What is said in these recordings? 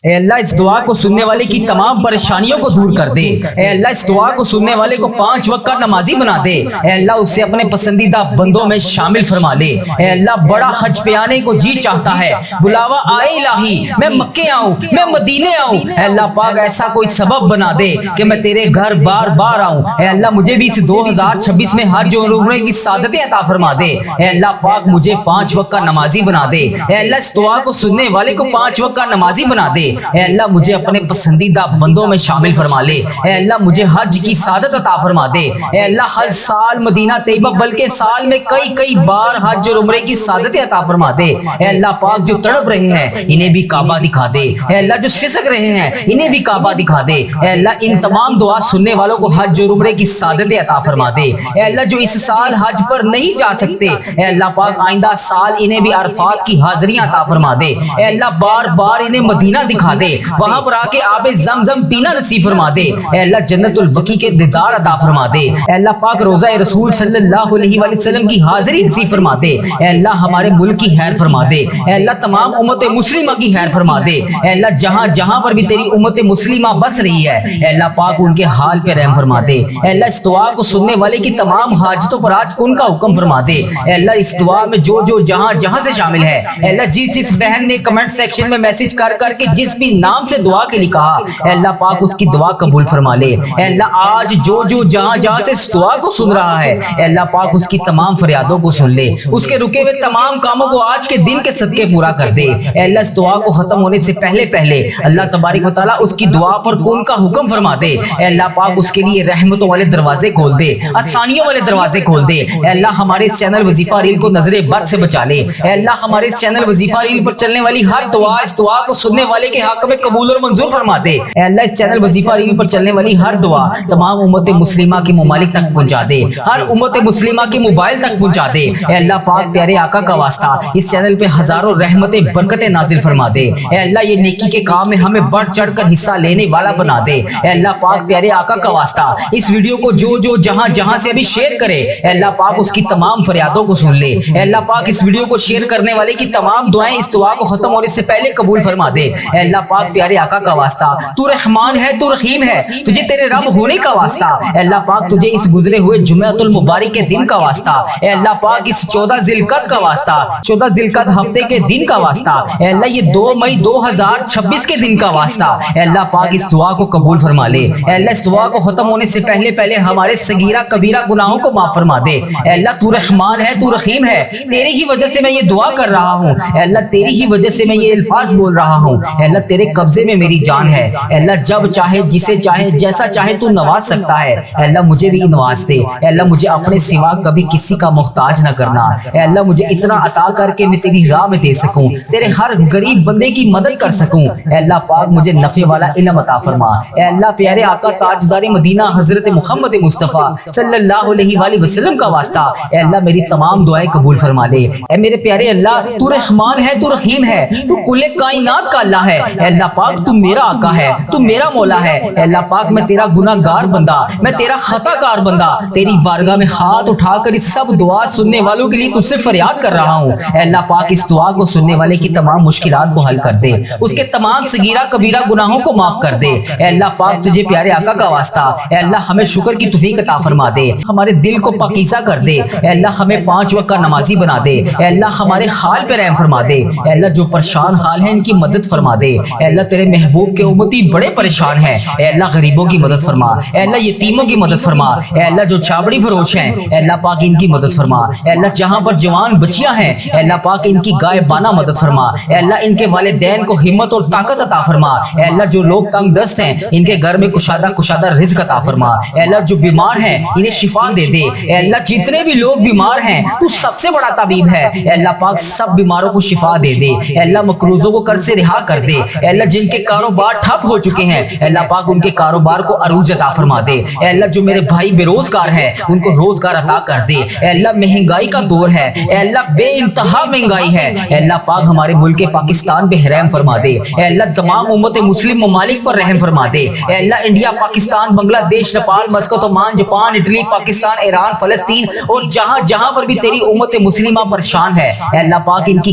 اے اللہ اس دعا کو سننے والے کی تمام پریشانیوں کو دور کر دے۔ اے اللہ اس دعا کو سننے والے کو 5 وقت کا نمازی بنا دے۔ اے اللہ اسے اپنے پسندیدہ بندوں میں شامل فرما لے۔ اے اللہ بڑا حج پہ آنے کو جی چاہتا ہے، بلاوا آئے الہی، میں مکے آؤں، میں مدینے آؤں۔ اے اللہ پاک ایسا کوئی سبب بنا دے کہ میں تیرے گھر بار بار آؤں۔ اے اللہ مجھے بھی اس 2026 میں حج اور عمرے کی سعادتیں عطا فرما دے۔ اے اللہ پاک مجھے 5 وقت کا نمازی بنا دے۔ اے اللہ اس دعا کو سننے والے کو 5 وقت کا نمازی بنا دے۔ اے اللہ مجھے اپنے پسندیدہ بندوں میں شامل فرما لے۔ اے اللہ مجھے حج کی سعادت عطا فرما دے۔ اے اللہ ہر سال مدینہ طیبہ بلکہ سال میں کئی بار حج اور عمرے کی سعادت عطا فرما دے۔ اے اللہ پاک جو تڑپ رہے ہیں انہیں بھی کعبہ دکھا دے۔ اے اللہ جو سسک رہے ہیں انہیں بھی کعبہ دکھا دے۔ اے اللہ ان تمام دعا سننے والوں کو حج اور عمرے کی سعادت عطا فرما دے۔ اے اللہ جو اس سال حج پر نہیں جا سکتے، اے اللہ پاک آئندہ سال انہیں بھی عرفات کی حاضریاں عطا فرما دے۔ اے اللہ بار بار انہیں مدینہ دکھا دے، وہاں پر آ کے آب زمزم پینا نصیب فرما دے۔ اے اللہ جنت البقیع کے دیدار عطا فرما دے۔ اے اللہ پاک روضہ رسول صلی اللہ علیہ وآلہ وسلم کی حاضری نصیب فرما دے۔ اے اللہ ہمارے ملک کی خیر فرما دے۔ اے اللہ تمام امت مسلمہ کی خیر فرما دے۔ اے اللہ جہاں جہاں پر بھی تیری امت مسلمہ بس رہی ہے، اے اللہ پاک ان کے حال پہ رحم فرما دے۔ اے اللہ اس دعا کو سننے والے کی تمام حاجتوں پر آج کن کا حکم فرما دے۔ اے اللہ اس دعا میں جو جہاں جہاں سے شامل ہے، اے اللہ جس بہن نے کمنٹ سیکشن میں میسج کر کے جس بھی نام سے دعا کے لیے کہا، اے اللہ پاک اس کی دعا قبول فرما لے۔ اے اللہ آج جو جہاں جہاں سے اس دعا کو سن رہا ہے، اے اللہ پاک اس کی تمام فریادوں کو سن لے، اس کے رکے ہوئے تمام کاموں کو آج کے دن کے صدقے پورا کر دے۔ اے اللہ اس دعا کو ختم ہونے سے پہلے اللہ تبارک و تعالیٰ اس کی دعا پر کن کا حکم فرما دے۔ اے اللہ پاک اس کے لیے رحمتوں والے دروازے کھول دے، آسانیوں والے دروازے کھول دے۔ اے اللہ ہمارے اس چینل وظیفہ ریل کو نظر بد سے بچا لے۔ اے اللہ ہمارے اس چینل وظیفہ ریل پر چلنے والی ہر دعا اس دعا کو سننے والے کے حق میں قبول اور منظور فرما دے۔ اے اللہ اس چینل وظیفہ ریل پر چلنے والی ہر دعا تمام امت مسلمہ کی ممالک تک پہنچا دے، ہر امت مسلمہ کی موبائل تک پہنچا دے۔ اے اللہ پاک پیارے آقا کا واسطہ اس چینل پہ ہزاروں رحمتیں برکتیں نازل فرما دے۔ اے اللہ یہ نیکی کے کام میں ہمیں بڑھ چڑھ کر حصہ لینے والا بنا دے۔ اے اللہ پاک پیارے آقا کا واسطہ اس ویڈیو کو جو جہاں سے ابھی شیئر کرے، اے اللہ پاک اس کی تمام فریادوں کو سن لے۔ اے اللہ پاک اس ویڈیو کو شیئر کرنے والے کی تمام دعائیں اس دعا کو ختم ہونے سے پہلے قبول فرما دے۔ اے اللہ پاک پیارے آقا کا واسطہ تو رحمان ہے، تو رحیم ہے، تجھے تیرے رب ہونے کا واسطہ، اے اللہ پاک تجھے اس گزرے ہوئے جمعۃ المبارک کے دن کا واسطہ، اے اللہ پاک اس 14 ذی القعدہ کا واسطہ، 14 ذی القعدہ ہفتے کے دن کا واسطہ، اے اللہ یہ 2 مئی 2026 کے دن کا واسطہ، اے اللہ پاک اس دعا کو قبول فرما لے۔ اے اللہ اس دعا کو ختم ہونے سے پہلے ہمارے صغیرہ کبیرہ گناہوں کو معاف فرما دے۔ اے اللہ تو رحمان ہے، تو رحیم ہے، تیری ہی وجہ سے میں یہ دعا کر رہا ہوں، اے اللہ تیری ہی وجہ سے میں یہ الفاظ بول رہا ہوں، اے اللہ تیرے قبضے میں میری جان ہے۔ اے اللہ جب چاہے جسے چاہے جیسا چاہے تو نواز سکتا ہے۔ اے اللہ مجھے بھی نواز دے۔ اے اللہ مجھے اپنے سوا کبھی کسی کا محتاج نہ کرنا۔ اے اللہ مجھے اتنا عطا کر کے میں تیری راہ میں دے سکوں، تیرے ہر غریب بندے کی مدد کر سکوں۔ اے اللہ پاک مجھے نفع والا علم عطا فرما۔ اے اللہ پیارے آقا تاجدار مدینہ حضرت محمد مصطفیٰ صلی اللہ علیہ وآلہ وسلم کا واسطہ، اے اللہ میری تمام دعائیں قبول فرما لے۔ اے میرے پیارے اللہ تو رحمان ہے، تو رحیم ہے، تو کل کائنات کا اللہ ہے۔ اے اللہ پاک تو میرا آقا ہے، تو میرا مولا ہے۔ اے اللہ پاک میں تیرا گناہ گار بندہ، میں تیرا خطا کار بندہ تیری بارگاہ میں ہاتھ اٹھا کر اس سب دعا سننے والوں کے لیے تجھ سے فریاد کر رہا ہوں۔ اے اللہ پاک اس دعا کو سننے والے کی تمام مشکلات کو حل کر دے، اس کے تمام صغیرہ کبیرہ گناہوں کو معاف کر دے۔ اے اللہ پاک تجھے پیارے آقا کا واسطہ، اے اللہ ہمیں شکر کی توفیق عطا فرما دے، ہمارے دل کو پاکیزہ کر دے۔ اے اللہ ہمیں 5 وقت کا نمازی بنا دے۔ اے اللہ ہمارے حال پہ رحم فرما دے۔ اے اللہ جو پریشان حال ہیں ان کی مدد فرما دے۔ اے اللہ تیرے محبوب کے امتی بڑے پریشان ہیں، اے اللہ غریبوں کی مدد فرما۔ اے اللہ یتیموں کی مدد فرما۔ اے اللہ جو چابڑی فروش ہیں، اے اللہ پاک ان کی مدد فرما۔ اے اللہ جہاں پر جوان بچیاں ہیں، اے اللہ پاک ان کی غائبانہ مدد فرما۔ اے اللہ ان کے والدین کو ہمت اور طاقت عطا فرما۔ اے اللہ جو لوگ تنگ دست ہیں ان کے گھر میں کشادہ رزق عطا فرما۔ اے اللہ جو بیمار ہیں انہیں شفا دے دے۔ اے اللہ جتنے بھی لوگ بیمار ہیں تو سب سے بڑا طبیب ہے، اے اللہ پاک سب بیماروں کو شفا دے دے۔ اے اللہ مقروضوں کو قرض سے رہا کر دے۔ اے اللہ جن کے کاروبار ٹھپ ہو چکے ہیں، اے اللہ پاک ان کے کاروبار کو عروج عطا فرما دے۔ اے اللہ جو میرے بھائی بے روزگار ہیں ان کو روزگار عطا کر دے۔ اے اللہ مہنگائی کا دور ہے، اے اللہ بے انتہا مہنگائی ہے، اے اللہ پاک ہمارے ملک پاکستان پہ رحم فرما دے۔ اے اللہ تمام امت مسلم ممالک پر رحم فرما دے۔ اے اللہ India, Pakistan, Bangladesh, Nepal, Moscow, Oman, Japan, Italy, Pakistan, Iran, فلسطین اور جہاں پر بھی تیری امت مسلمہ پریشان ہے، اے اللہ پاک ان کی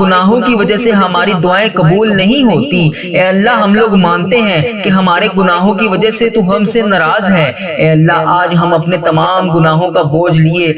گناہوں کی وجہ سے ہماری دعائیں قبول نہیں ہوتی۔ اے اللہ ہم لوگ مانتے ہیں کہ ہمارے گناہوں کی وجہ سے تو ہم سے ناراض ہے۔ اے اللہ آج ہم اپنے تمام گناہوں کا بوجھ لیے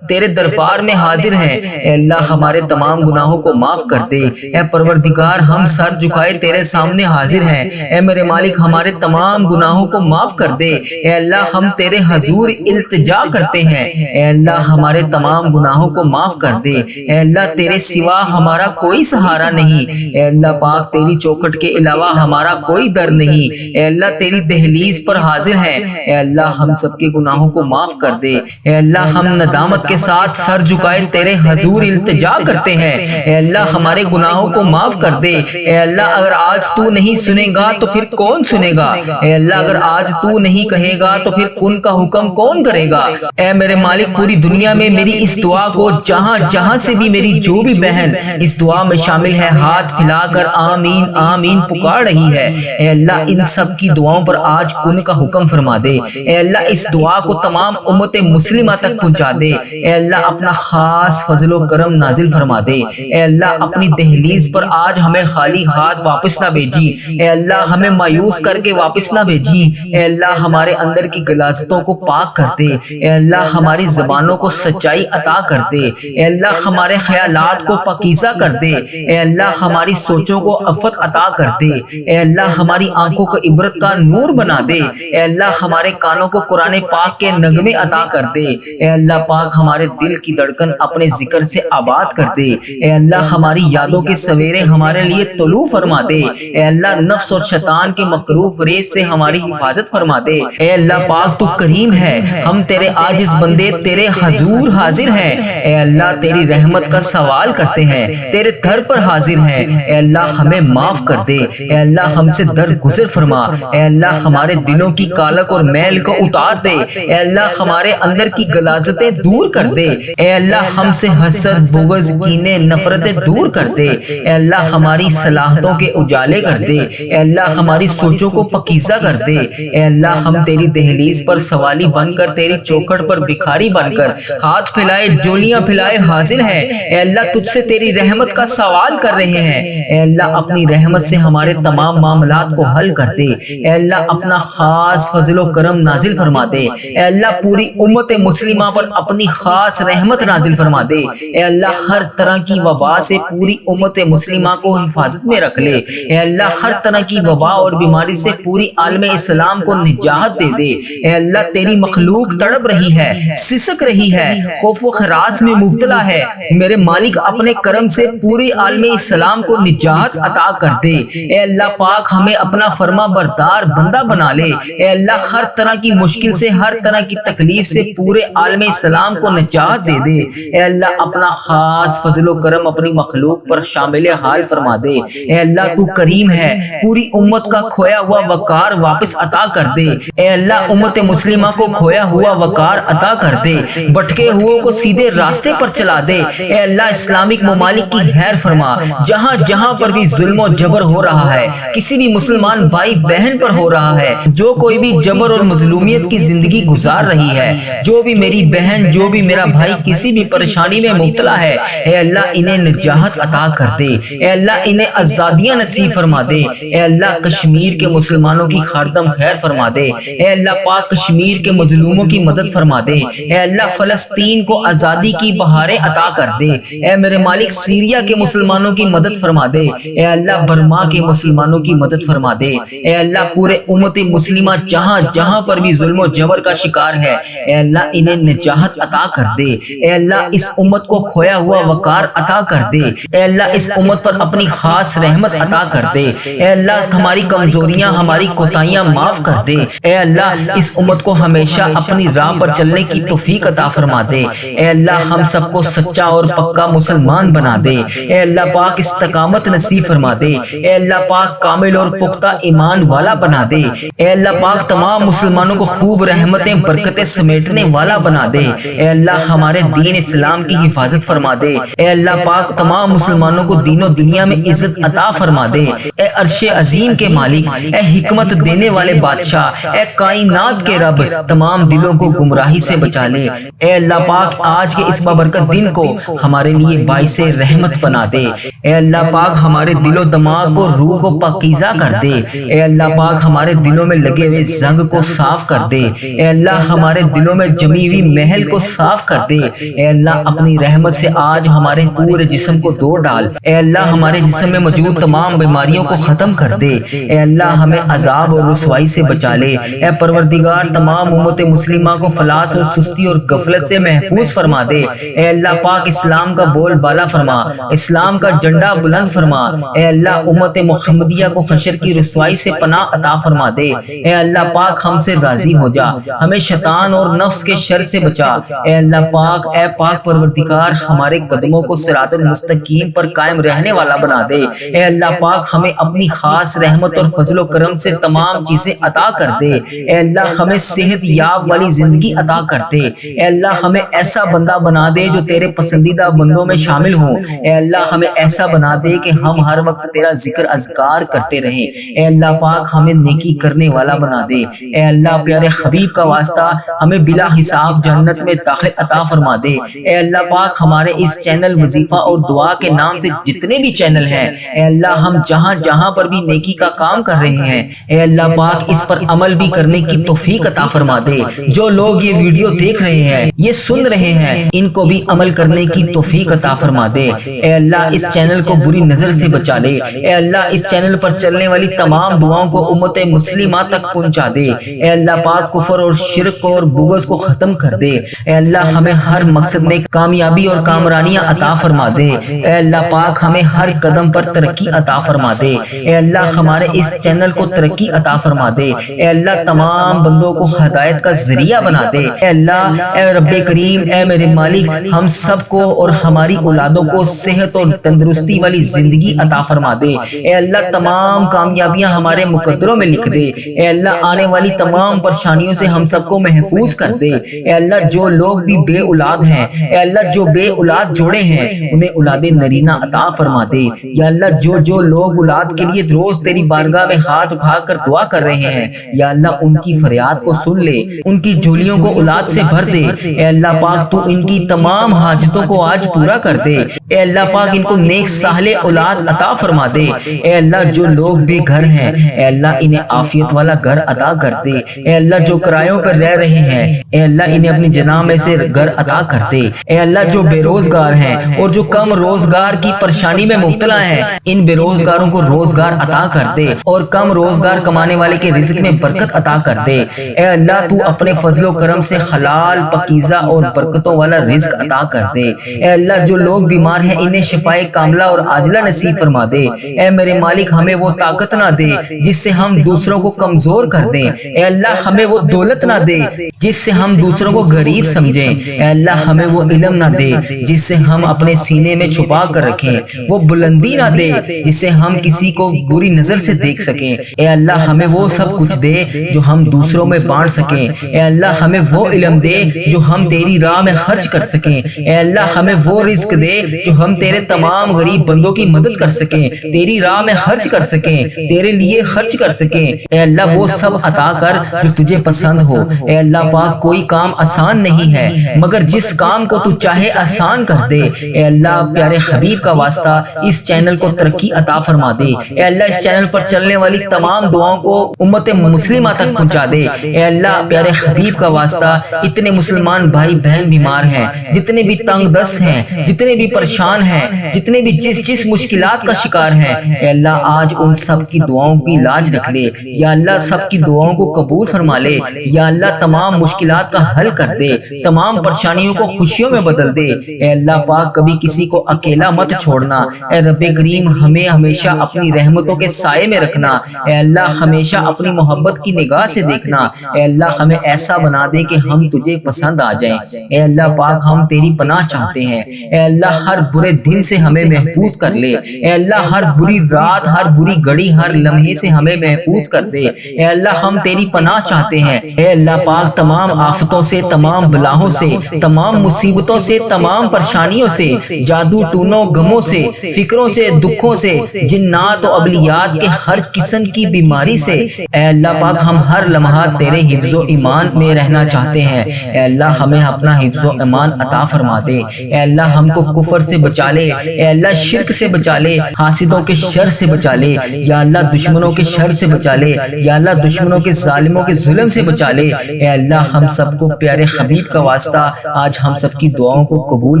تیرے دربار میں حاضر ہیں۔ اے اللہ ہمارے تمام گناہوں کو معاف کر دے۔ اے پروردگار ہم سر جھکائے تیرے سامنے حاضر ہیں۔ اے میرے مالک ہمارے تمام گناہوں کو معاف کر دے۔ اے اللہ ہم تیرے حضور التجا کرتے ہیں۔ اے اللہ ہمارے تمام گناہوں کو معاف کر دے۔ اے اللہ تیرے سوا ہمارا کوئی سہارا نہیں۔ اے اللہ پاک تیری چوکھٹ کے علاوہ ہمارا کوئی در نہیں۔ اے اللہ تیری دہلیز پر حاضر ہیں۔ اے اللہ ہم سب کے گناہوں کو معاف کر دے۔ اے اللہ ہم ندامت کے ساتھ سر جھکائے تیرے حضور التجا کرتے ہیں۔ اے اللہ ہمارے گناہوں کو معاف کر دے۔ اے اللہ اگر آج تو نہیں سنے گا تو پھر کون سنے گا؟ اے اللہ اگر آج تو نہیں کہے گا تو پھر کن کا حکم کون کرے گا؟ اے میرے مالک پوری دنیا میں میری اس دعا کو جہاں سے بھی میری جو بھی بہن اس دعا میں شامل ہے ہاتھ پھیلا کر آمین آمین پکار رہی ہے، اے اللہ ان سب کی دعاؤں پر آج کن کا حکم فرما دے۔ اے اللہ اس دعا کو تمام امت مسلمہ تک پہنچا دے۔ اے اللہ اپنا خاص فضل و کرم نازل فرما دے۔ اے اللہ اپنی دہلیز پر آج ہمیں خالی ہاتھ واپس نہ بھیجی۔ اے اللہ ہمیں مایوس کر کے واپس نہ بھیجی۔ اے اللہ ہمارے اندر کی غلاظتوں کو پاک کر دے۔ اے اللہ ہماری زبانوں کو سچائی عطا کر دے۔ اے اللہ ہمارے خیالات کو پاکیزہ کر دے۔ اے اللہ ہماری سوچوں کو عفت عطا کر دے۔ اے اللہ ہماری آنکھوں کو عبرت کا نور بنا دے۔ اے اللہ ہمارے کانوں کو قرآن پاک کے نغمے عطا کر دے۔ اے اللہ پاک ہمارے دل کی دھڑکن اپنے ذکر سے آباد کر دے۔ اے اللہ ہماری یادوں کے سویرے ہمارے لیے طلوع فرما دے۔ اے اللہ نفس اور شیطان کے مکروہ ریس سے ہماری حفاظت فرما دے۔ اے اللہ پاک تو کریم ہے، ہم تیرے عاجز بندے تیرے حضور حاضر ہیں۔ اے اللہ تیری رحمت کا سوال کرتے ہیں، تیرے در پر حاضر ہیں۔ اے اللہ ہمیں معاف کر دے۔ اے اللہ ہم سے درگزر فرما۔ اے اللہ ہمارے دلوں کی کالک اور میل کو اتار دے۔ اے اللہ ہمارے اندر کی غلاظتیں دور کر دے۔ اے اللہ ہم سے حسد بغض کینے نفرتیں دور کر دے۔ اے اللہ ہماری صلاحتوں کے اجالے کر دے۔ اے اللہ ہماری سوچوں کو پاکیزہ کر دے۔ اے اللہ ہم تیری دہلیز پر سوالی بن کر تیری چوکھٹ پر بھکاری بن کر ہاتھ پھیلائے جولیاں پھیلائے حاضر ہیں۔ اے اللہ تجھ سے تیری رحمت کا سوال کر رہے ہیں۔ اے اللہ اپنی رحمت سے ہمارے تمام معاملات کو حل کر دے۔ اے اللہ اپنا خاص فضل و کرم نازل فرما دے۔ اے اللہ پوری امت مسلمہ پر اپنی خاص رحمت نازل فرما دے۔ اے اللہ ہر طرح کی وبا سے پوری امت مسلمہ کو حفاظت میں رکھ لے۔ اے اللہ ہر طرح کی وبا اور بیماری سے پوری عالم اسلام کو نجات دے دے۔ اے اللہ تیری مخلوق تڑپ رہی ہے، سسک رہی ہے، خوف و خراش میں مبتلا ہے، میرے مالک اپنے کرم سے پوری عالم اسلام کو نجات عطا کر دے۔ اے اللہ پاک ہمیں اپنا فرما بردار بندہ بنا لے۔ اے اللہ ہر طرح کی مشکل سے ہر طرح کی تکلیف سے پورے عالم اسلام کو نجات دے دے۔ اے اللہ اپنا خاص فضل و کرم اپنی مخلوق پر شامل حال فرما دے۔ اے اللہ تو کریم ہے، پوری امت کا کھویا ہوا وقار واپس عطا کر دے۔ اے اللہ امت مسلمہ کو کھویا ہوا وقار عطا کر دے، بھٹکے ہوئے کو سیدھے راستے پر چلا دے۔ اے اللہ اسلامک ممالک کی خیر فرما، جہاں جہاں پر بھی ظلم و جبر ہو رہا ہے، کسی بھی مسلمان بھائی بہن پر ہو رہا ہے، جو کوئی بھی جبر اور مظلومیت کی زندگی گزار رہی ہے، جو بھی میری بہن جو بھی میرا بھائی کسی بھی پریشانی میں مبتلا ہے، اے اللہ انہیں نجات عطا کر دے۔ اے اللہ انہیں آزادیاں نصیب فرما دے۔ اے اللہ کشمیر کے مسلمانوں کی خاردم خیر فرما دے۔ اے اللہ پاک کشمیر کے مظلوموں کی مدد فرما دے۔ اے اللہ فلسطین کو آزادی کی بہاریں عطا کر دے۔ اے میرے مالک سیریا کے مسلمانوں کی مدد فرما دے۔ اے اللہ برما کے مسلمانوں کی مدد فرما دے۔ اے اللہ پورے امت مسلمہ جہاں جہاں پر بھی ظلم و جبر کا شکار ہے، اے اللہ انہیں نجات عطا کر دے۔ اے اللہ اس امت کو کھویا ہوا وقار عطا کر دے۔ اے اللہ اس امت پر اپنی خاص رحمت عطا کر دے۔ اے اللہ ہماری کمزوریاں ہماری کوتاہیاں معاف کر دے۔ اے اللہ اس امت کو ہمیشہ اپنی راہ پر چلنے کی توفیق عطا فرما دے۔ اے اللہ ہم سب کو سچا اور پکا مسلمان بنا دے۔ اے اللہ پاک استقامت نصیب فرما دے۔ اے اللہ پاک کامل اور پختہ ایمان والا بنا دے۔ اے اللہ پاک تمام مسلمانوں کو خوب رحمتیں برکتیں سمیٹنے والا بنا دے۔ اے اللہ ہمارے دین اسلام کی حفاظت فرما دے۔ اے اللہ پاک تمام مسلمانوں کو دین و دنیا میں عزت عطا فرما دے۔ اے عرش عظیم کے مالک، اے حکمت دینے والے بادشاہ، اے کائنات کے رب، تمام دلوں کو گمراہی سے بچا لے۔ اے اللہ پاک آج کے اس بابرکت دن دن کو ہمارے لیے باعث رحمت بنا دے۔ اے اللہ پاک ہمارے دل و دماغ کو، روح کو پاکیزہ کر دے۔ اے اللہ پاک ہمارے دلوں میں لگے ہوئے زنگ کو صاف کر دے۔ اے اللہ ہمارے دلوں میں جمی ہوئی محل کو صاف کر دے۔ اے اللہ اپنی رحمت سے آج ہمارے پورے جسم کو دھو ڈال۔ اے اللہ ہمارے جسم میں موجود تمام بیماریوں کو ختم کر دے۔ اے اللہ ہمیں عذاب اور رسوائی سے بچا لے۔ اے پروردگار تمام امت مسلمہ کو فلاس اور سستی اور غفلت سے محفوظ فرما دے۔ اے اللہ پاک اسلام کا بول بالا فرما، اسلام کا جھنڈا بلند فرما۔ اے اللہ امت محمدیہ کو حشر کی رسوائی سے پناہ عطا فرما دے۔ اے اللہ پاک ہم سے راضی ہو جا، ہمیں شیطان اور نفس کے شر سے بچا۔ اے اللہ پاک، اے پاک پروردگار ہمارے قدموں کو صراط المستقیم پر قائم رہنے والا بنا دے۔ اے اللہ پاک ہمیں اپنی خاص رحمت اور فضل و کرم سے تمام چیزیں عطا کر دے۔ اے اللہ ہمیں صحت یاب والی زندگی عطا کر دے۔ اے اللہ ہمیں ایسا بندہ بنا دے جو تیرے پسندیدہ بندوں میں شامل ہوں۔ اے اللہ ہمیں ایسا بنا دے کہ ہم ہر وقت تیرا ذکر اذکار کرتے رہیں۔ اے اللہ پاک ہمیں نیکی کرنے والا بنا دے۔ اے اللہ پیارے حبیب کا واسطہ ہمیں بلا حساب جنت میں داخل عطا فرما دے۔ اے اللہ پاک ہمارے اس چینل وظیفہ اور دعا کے نام سے جتنے بھی چینل ہیں، اے اللہ ہم جہاں جہاں پر بھی نیکی کا کام کر رہے ہیں، اے اللہ پاک اس پر عمل بھی کرنے کی توفیق عطا فرما دے۔ جو لوگ یہ ویڈیو دیکھ رہے ہیں، یہ سن رہے ہیں، ان کو بھی عمل کرنے کی توفیق عطا فرما دے۔ اے اللہ اس چینل کو بری نظر سے بچا لے۔ اے اللہ اس چینل پر چلنے والی تمام دعاؤں کو امت مسلمہ تک پہنچا دے۔ اے اللہ پاک کفر اور شرک اور بغض کو ختم کر دے۔ اے اللہ ہمیں ہر مقصد میں کامیابی اور کامرانیاں عطا فرما دے۔ اے اللہ پاک ہمیں ہر قدم پر ترقی عطا فرما دے۔ اے اللہ ہمارے اس چینل کو ترقی عطا فرما دے۔ اے اللہ تمام بندوں کو ہدایت کا ذریعہ بنا دے۔ اے اللہ، اے رب کریم، اے میرے مالک، ہم سب کو اور ہماری اولادوں کو صحت اور تندرستی والی زندگی عطا فرما دے۔ اے اللہ تمام کامیابیاں ہمارے مقدروں میں لکھ دے۔ اے اللہ آنے والی تمام پریشانیوں سے ہم سب کو محفوظ کر دے۔ اے اللہ جو لوگ بھی بے اولاد ہیں، اے اللہ جو بے اولاد جوڑے ہیں، انہیں اولاد نرینہ عطا فرما دے۔ یا اللہ جو لوگ اولاد کے لیے روز تیری بارگاہ میں ہاتھ اٹھا کر دعا کر رہے ہیں، یا اللہ ان کی فریاد کو سن لے، ان کی جھولیوں کو اولاد سے بھر دے۔ اے اللہ پاک تو ان کی تمام حاجتوں کو آج پورا کر دے۔ اے اللہ پاک ان کو نیک صالح اولاد عطا فرما دے۔ اے اللہ جو لوگ بے گھر ہیں، اے اللہ انہیں عافیت والا گھر عطا کر دے۔ اے اللہ جو کرایوں پر رہ رہے ہیں، اے اللہ انہیں اپنی جناح میں سے گھر عطا کر دے۔ اے اللہ جو بے روزگار ہیں اور جو کم روزگار کی پریشانی میں مبتلا ہیں، ان بے روزگاروں کو روزگار عطا کر دے اور کم روزگار کمانے والے کے رزق میں برکت عطا کر دے۔ اے اللہ تو اپنے فضل و کرم سے حلال، پاکیزہ اور برکتوں والا رزق عطا کر دے۔ اے اللہ جو لوگ بیمار ہیں انہیں شفائے کاملہ اور عاجلہ نصیب فرما دے۔ اے میرے مالک ہمیں وہ طاقت نہ دے جس سے ہم دوسروں کو کمزور کر دیں۔ اے اللہ ہمیں وہ دولت نہ دے جس سے ہم دوسروں کو غریب سمجھیں۔ اے اللہ ہمیں وہ علم نہ دے جس سے ہم اپنے سینے میں چھپا کر رکھیں، وہ بلندی نہ دے جس سے ہم کسی کو بری نظر سے دیکھ سکیں۔ اے اللہ ہمیں وہ سب کچھ دے جو ہم دوسروں میں بانٹ سکیں۔ اے اللہ ہمیں وہ علم دے جو ہم تیری راہ میں خرچ کر سکیں۔ اے اللہ ہمیں وہ رزق دے جو ہم تیرے تمام غریب بندوں کی مدد کر سکیں، تیری راہ میں خرچ کر سکیں، تیرے لیے خرچ کر سکیں۔ اے اللہ وہ سب عطا کر جو تجھے پسند ہو۔ اے اللہ پاک کوئی کام آسان نہیں ہے مگر جس کام کو تو چاہے آسان کر دے۔ اے اللہ پیارے حبیب کا واسطہ اس چینل کو ترقی عطا فرما دے۔ اے اللہ اس چینل پر چلنے والی تمام دعاؤں کو امت مسلمہ تک پہنچا دے۔ اے اللہ پیارے حبیب کا واسطہ اتنے مسلمان بھائی بہن بیمار ہیں، جتنے بھی تنگ دست ہیں، جتنے بھی پریشان ہیں، جتنے بھی جس مشکلات کا شکار ہیں، اے اللہ آج ان سب کی دعاؤں کی لاج رکھ لے۔ یا اللہ سب کی دعاؤں کو قبول فرما لے۔ یا اللہ تمام مشکلات کا حل کر دے، تمام پریشانیوں کو خوشیوں میں بدل دے۔ اے اللہ پاک کبھی کسی کو اکیلا مت چھوڑنا۔ اے رب کریم ہمیں ہمیشہ اپنی رحمتوں کے سائے میں رکھنا۔ اے اللہ ہمیشہ اپنی محبت کی نگاہ سے دیکھنا۔ اے اللہ ہمیں ایسا بنا دے کہ ہم تجھے پسند آ جائیں۔ اے اللہ پاک ہم تیری پناہ چاہتے ہیں۔ اے اللہ ہر برے دن سے ہمیں محفوظ کر لے۔ اے اللہ ہر بری رات، ہر بری گھڑی، ہر لمحے سے ہمیں محفوظ کر دے۔ اے اللہ ہم تیری پناہ چاہتے ہیں۔ اے اللہ پاک تمام آفتوں سے، تمام بلاؤں سے، تمام مصیبتوں سے، تمام پریشانیوں سے، جادو ٹونوں غموں سے، فکروں سے، دکھوں سے، جنات و ابلیات کے ہر قسم کی بیماری سے، اے اللہ پاک ہم ہر لمحہ تیرے حفظ و ایمان میں رہنا چاہتے ہیں۔ اے اللہ ہمیں اپنا حفظ و ایمان عطا فرما فرما دے۔ اے اللہ ہم کو کفر سے بچا لے، اے اللہ شرک سے بچا لے، حاسدوں کے شر سے بچا لے، یا اللہ دشمنوں کے شر سے بچا لے، یا اللہ دشمنوں کے ظالموں کے ظلم سے بچا لے۔ اے اللہ ہم سب کو پیارے حبیب کا واسطہ آج ہم سب کی دعاؤں کو قبول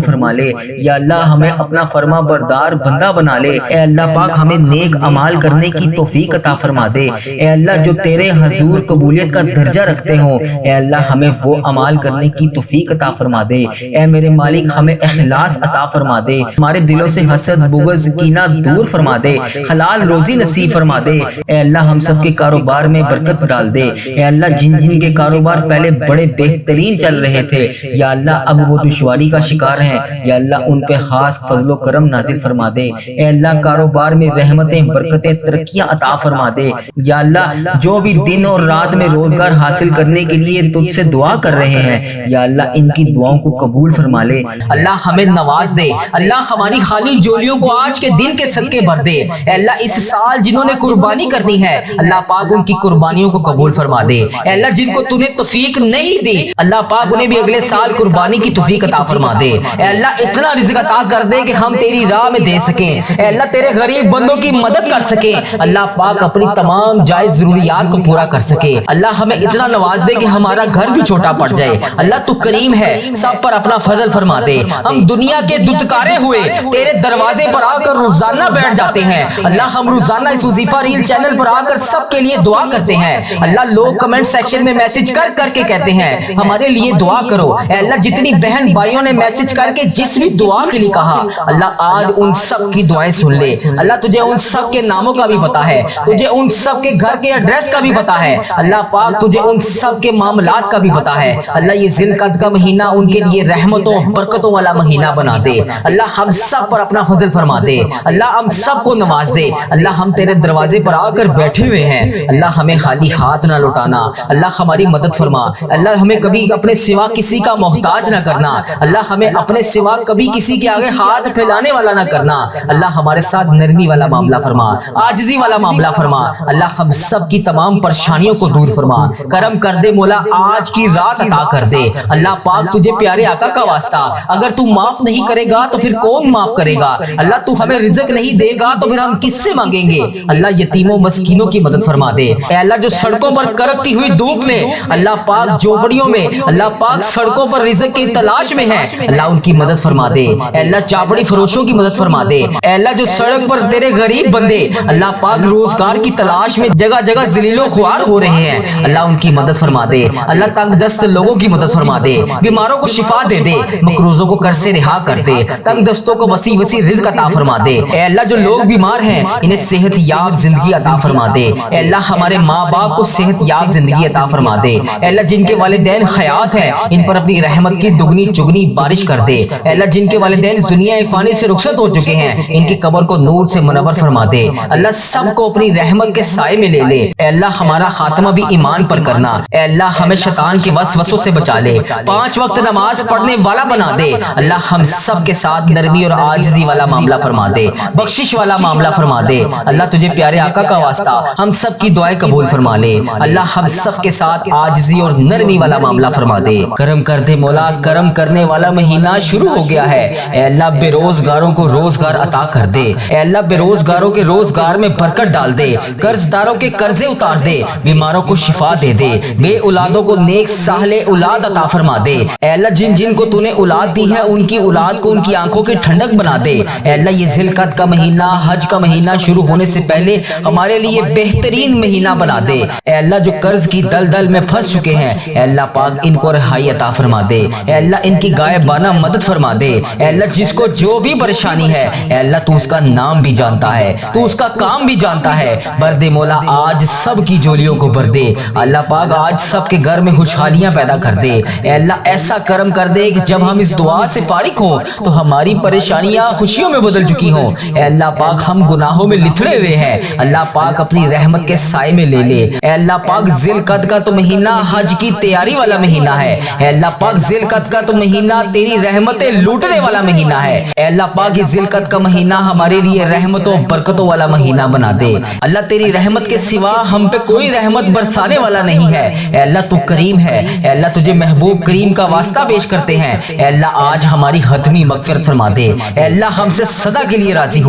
فرما لے، یا اللہ ہمیں اپنا فرما بردار بندہ بنا لے۔ اے اللہ پاک ہمیں نیک اعمال کرنے کی توفیق عطا فرما دے۔ اے اللہ جو تیرے حضور قبولیت کا درجہ رکھتے ہوں، اے اللہ ہمیں وہ اعمال کرنے کی توفیق عطا فرما دے۔ اے میرے مالک ہمیں اخلاص عطا فرما دے، ہمارے دلوں سے حسد بغض کینہ دور فرما دے، حلال روزی نصیب فرما دے۔ اے اللہ ہم سب کے کاروبار میں برکت ڈال دے۔ اے اللہ جن جن کے کاروبار پہلے بڑے بہترین چل رہے تھے، یا اللہ اب وہ دشواری کا شکار ہیں، یا اللہ ان پہ خاص فضل و کرم نازل فرما دے۔ اے اللہ کاروبار میں رحمتیں برکتیں ترقیاں عطا فرما دے۔ یا اللہ جو بھی دن اور رات میں روزگار حاصل کرنے کے لیے تجھ سے دعا کر رہے ہیں، یا اللہ ان کی دعاؤں کو قبول فرما لے۔ اللہ ہمیں نواز دے، اللہ ہماری خالی جولیوں کو آج کے دن کے صدقے بھر دے۔ اے اللہ اس سال جنہوں نے قربانی کرنی ہے، اللہ پاک ان کی قربانیوں کو قبول فرما دے۔ اے اللہ جن کو تو نے توفیق نہیں دی، اللہ پاک انہیں بھی اگلے سال قربانی کی توفیق عطا فرما دے۔ اے اللہ اتنا رزق عطا کر دے کہ ہم تیری راہ میں دے سکیں، اے اللہ تیرے غریب بندوں کی مدد کر سکیں، اللہ پاک اپنی تمام جائز ضروریات کو پورا کر سکے۔ اللہ ہمیں اتنا نواز دے کہ ہمارا گھر بھی چھوٹا پڑ جائے۔ اللہ تو کریم ہے، سب پر اپنا فضل فرما دے۔ ہم دنیا کے دتکارے ہوئے تیرے دروازے پر آ کر روزانہ بیٹھ جاتے ہیں، اللہ ہم روزانہ اس وظیفہ ریل چینل پر آ کر سب کے لیے دعا کرتے ہیں۔ اللہ لوگ کمنٹ سیکشن میں میسج کر کر کے کہتے ہیں ہمارے لیے دعا کرو۔ اے اللہ جتنی بہن بھائیوں نے میسج کر کے جس بھی دعا کے لیے کہا، اللہ آج ان سب کی دعائیں سن لے۔ اللہ تجھے ان سب کے ناموں کا بھی پتا ہے، تجھے ان سب کے گھر کے ایڈریس کا بھی پتا ہے، اللہ پاک تجھے ان سب کے معاملات کا بھی پتا ہے۔ اللہ یہ ذی القعدہ کا مہینہ ان کے لیے رحمتوں برکتوں والا مہینہ بنا دے۔ اللہ ہم سب پر اپنا فضل فرما دے، اللہ ہم سب کو نواز دے۔ اللہ ہم تیرے دروازے پر آ کر بیٹھے ہوئے ہیں، اللہ ہمیں خالی ہاتھ نہ لوٹانا، اللہ ہماری مدد فرما۔ اللہ ہمیں کبھی اپنے سوا کسی کا محتاج نہ کرنا، اللہ ہمیں اپنے سوا کبھی کسی کے آگے ہاتھ پھیلانے والا نہ کرنا۔ اللہ ہمارے ساتھ نرمی والا معاملہ فرما، عاجزی والا معاملہ فرما۔ اللہ ہم سب کی تمام پریشانیوں کو دور فرما، کرم کر دے مولا، آج کی رات عطا کر دے۔ اللہ پاک تجھے پیارے آقا کا واسطہ، اگر تو معاف نہیں کرے گا تو پھر کون معاف کرے گا؟ اللہ تو ہمیں رزق نہیں دے گا تو پھر ہم کس سے مانگیں گے؟ اللہ یتیموں مسکینوں کی مدد فرما دے۔ اے اللہ جو سڑکوں پر کرکتی ہوئی دھوپ میں، اللہ پاک جھوپڑیوں میں، اللہ پاک سڑکوں پر رزق کی تلاش میں ہیں، اللہ ان کی مدد فرما دے۔ اے اللہ چاپڑی فروشوں کی مدد فرما دے۔ اے اللہ جو سڑک پر تیرے غریب بندے اللہ پاک روزگار کی تلاش میں جگہ جگہ ذلیل و خوار ہو رہے ہیں، اللہ ان کی مدد فرما دے۔ اللہ تنگ دست لوگوں کی مدد فرما دے، بیماروں کو شفا دے دے، مقروضوں کو قرض سے رہا کر دے، تنگ دستوں کو وسیع وسیع رزق عطا فرما دے۔ اے اللہ جو لوگ بیمار ہیں انہیں صحت یاب زندگی عطا فرما دے۔ اے اللہ ہمارے ماں باپ کو صحت یاب زندگی عطا فرما دے۔ اے اللہ جن کے والدین حیات ہیں ان پر اپنی رحمت کی دگنی چگنی بارش کر دے۔ اے اللہ جن کے والدین اس دنیا فانی سے رخصت ہو چکے ہیں ان کی قبر کو نور سے منور فرما دے۔ اللہ سب کو اپنی رحمت کے سائے میں لے لے۔ اے اللہ ہمارا خاتمہ بھی ایمان پر کرنا۔ اے اللہ ہمیں شیطان کے وسوسوں سے بچا لے، 5 وقت نماز پڑھنے والا بنا دے۔ اللہ ہم سب کے ساتھ نرمی اور عاجزی والا معاملہ فرما دے، بخشش والا معاملہ فرما دے۔ اللہ تجھے پیارے آقا کا واسطہ ہم سب کی دعائیں قبول فرما لے۔ اللہ ہم سب کے ساتھ عاجزی اور نرمی والا معاملہ فرما دے۔ کرم کر دے مولا، کرم کرنے والا مہینہ شروع ہو گیا ہے۔ اے اللہ بے روزگاروں کو روزگار عطا کر دے۔ اے اللہ بے روزگاروں کے روزگار میں برکت ڈال دے، قرض داروں کے قرضے اتار دے، بیماروں کو شفا دے دے، بے اولادوں کو نیک صالح اولاد عطا فرما دے۔ اے اللہ جن جن کو تو نے اولاد دی ہے ان کی اولاد کو ان کی آنکھوں کی ٹھنڈک بنا دے۔ اے اللہ یہ ذی القعدہ کا مہینہ حج کا مہینہ شروع ہونے سے پہلے ہمارے لیے بہترین مہینہ بنا دے۔ اے اللہ جو قرض کی دلدل میں پھنس چکے ہیں اے اللہ پاک ان کو رہائی عطا فرما دے۔ اے اللہ ان کی غائبانہ مدد فرما دے۔ اے اللہ جس کو جو بھی پریشانی ہے اے اللہ تو اس کا نام بھی جانتا ہے، تو اس کا کام بھی جانتا ہے۔ بر دے مولا آج سب کی جولیوں کو بھر دے۔ اللہ پاک آج سب کے گھر میں خوشحالیاں پیدا کر دے۔ اے اللہ ایسا کرم کر دے کہ جب ہم اس دعا سے فارغ ہوں تو ہماری پریشانیاں خوشیوں میں بدل چکی ہوں۔ اے اللہ پاک ہم گناہوں میں لتھڑے ہوئے ہیں، اللہ پاک اپنی رحمت کے سائے میں لے لے۔ اے اللہ پاک ذی القعدہ کا تو مہینہ حج کی تیاری والا مہینہ ہے۔ اے اللہ پاک ذی القعدہ کا تو مہینہ تیری رحمتیں لوٹنے والا مہینہ ہے۔ اے اللہ پاک یہ ذی القعدہ کا مہینہ ہمارے لیے رحمتوں برکتوں والا مہینہ بنا دے۔ اللہ تیری رحمت کے سوا ہم پہ کوئی رحمت برسانے والا نہیں ہے۔ اے اللہ تو کریم ہے۔ اے اللہ تجھے محبوب کریم کا واسطہ پیش کرتے ہیں اے اللہ آج ہماری حتمی مغفرت فرما دے، اے اللہ ہم سے صدا کے لیے راضی ہو